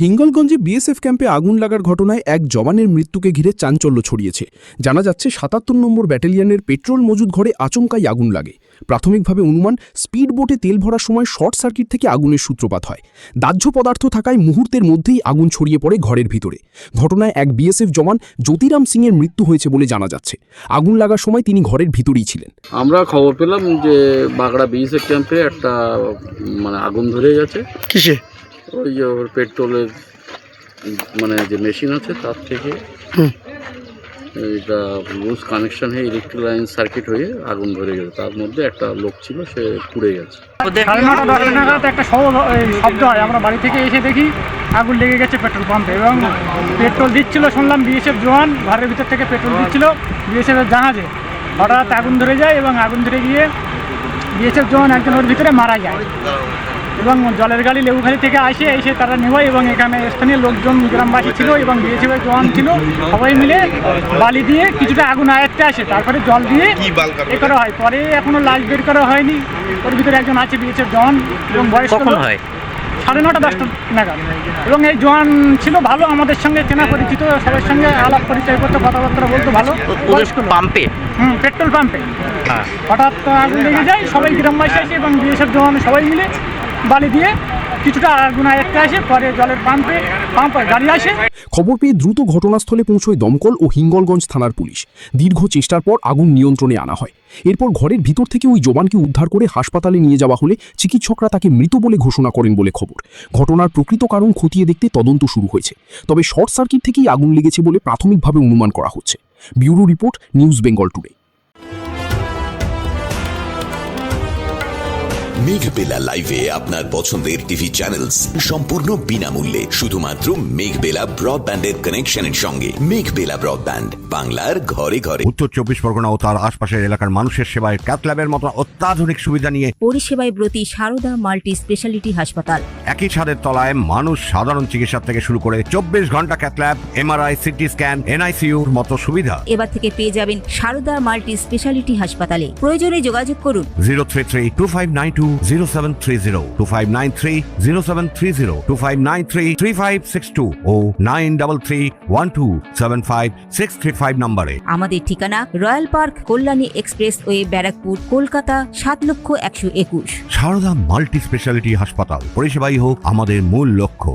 হিঙ্গলগঞ্জে BSF ক্যাম্পে আগুন লাগার ঘটনায় এক জওয়ানের মৃত্যুকে ঘিরে চাঞ্চল্য ছড়িয়েছে। জানা যাচ্ছে ৭৭ নম্বর ব্যাটালিয়নের পেট্রোল মজুদ ঘরে আচমকাই আগুন লাগে। প্রাথমিকভাবে অনুমান স্পিড বোটে তেল ভরার সময় শর্ট সার্কিট থেকে আগুনের সূত্রপাত হয়। দাহ্য পদার্থ থাকায় মুহূর্তের মধ্যেই আগুন ছড়িয়ে পড়ে ঘরের ভিতরে। ঘটনায় এক বিএসএফ জওয়ান জ্যোতিরাম সিংয়ের মৃত্যু হয়েছে বলে জানা যাচ্ছে। আগুন লাগার সময় তিনি ঘরের ভিতরেই ছিলেন। আমরা খবর পেলাম যে বাগড়া বিএসএফ ক্যাম্পে একটা আগুন ধরে গেছে। কিসে? ওই যে ওর পেট্রোলের যে মেশিন আছে তার থেকে এটা লুজ কানেকশন হয়ে ইলেকট্রিক লাইন সার্কিট হয়ে আগুন ধরে গেছে। তার মধ্যে একটা লোক ছিল, সে পুড়ে গেছে। 9:30 নাগাদ একটা শব্দ হয়। আমরা বাড়ি থেকে এসে দেখি আগুন লেগে গেছে পেট্রোল পাম্পে, এবং পেট্রোল দিচ্ছিল শুনলাম বিএসএফ জওয়ান ঘরের ভিতর থেকে পেট্রোল দিচ্ছিল বিএসএফের জাহাজে। হঠাৎ আগুন ধরে যায় এবং আগুন ধরে গিয়ে বিএসএফ জওয়ান একজন ওর ভিতরে মারা যায়, এবং জলের গাড়ি লেবুখালি থেকে এসে তারা নেওয়ায়, এবং এখানে স্থানীয় লোকজন গ্রামবাসী ছিল এবং বিএসএফের জওয়ান ছিল, সবাই মিলে বালি দিয়ে কিছুটা আগুন আয়ত্তে আসে, তারপরে জল দিয়ে এ করা হয়। পরে এখনো লাশ বের করা হয়নি। ওর ভিতরে একজন আছে বিএসএফ জওয়ান এবং বয়স্ক লোক। 9:30-10টা নাগাদ। এবং এই জওয়ান ছিল ভালো, আমাদের সঙ্গে চেনা পরিচিত, সবার সঙ্গে আলাপ পরিচয় করতে, কথাবার্তা বলতে ভালো। বয়স্ক পাম্পে পেট্রোল পাম্পে হঠাৎ আগুন লেগে যায়। সবাই গ্রামবাসী আসে এবং বিএসএফ জওয়ান সবাই মিলে বালি দিয়ে কিছুটা আগুন আয়ত্তে আসে। পরে জলের পাম্প গাড়ি আসে। খবর পেয়ে দ্রুত ঘটনাস্থলে পৌঁছয় দমকল ও হিঙ্গলগঞ্জ থানার পুলিশ। দীর্ঘ চেষ্টার পর আগুন নিয়ন্ত্রণে আনা হয়। এরপর ঘরের ভিতর থেকে ওই জওয়ানকে উদ্ধার করে হাসপাতালে নিয়ে যাওয়া হলে চিকিৎসকরা তাকে মৃত বলে ঘোষণা করেন বলে খবর। ঘটনার প্রকৃত কারণ খতিয়ে দেখতে তদন্ত শুরু হয়েছে। তবে শর্ট সার্কিট থেকেই আগুন লেগেছে বলে প্রাথমিকভাবে অনুমান করা হচ্ছে। Bureau report, news Bengal today. Meghbela লাইভে আপনার পছন্দের টিভি চ্যানেলস সম্পূর্ণ বিনামূল্যে, শুধুমাত্র মেঘবেলা ব্রডব্যান্ডের কানেকশনের সঙ্গে। মেঘবেলা ব্রডব্যান্ড, বাংলার ঘরে ঘরে। উত্তর 24 পরগনা ও তার আশপাশের এলাকার মানুষের সেবায় ক্যাথল্যাবের মতো অত্যাধুনিক সুবিধা নিয়ে পরিষেবায় ব্রতী সারদা মাল্টি স্পেশালিটি হাসপাতাল। একই ছাদের তলায় মানুষ সাধারণ চিকিৎসা থেকে শুরু করে 24 ঘন্টা ক্যাথল্যাব, এমআরআই, সিটি স্ক্যান, এনআইসিউর মতো সুবিধা এবার থেকে পেয়ে যাবেন সারদা মাল্টি স্পেশালিটি হাসপাতালে। প্রয়োজনে যোগাযোগ করুন 033-2592-0730, 2593-0730, 2593-3562 ও 9331275635 নম্বরে। আমাদের ঠিকানা Royal Park, Kalyani Expressway, Barrackpore, Kolkata 7,121,000। Sarada multi speciality হাসপাতাল, পরিষেবাই হোক আমাদের মূল লক্ষ্য।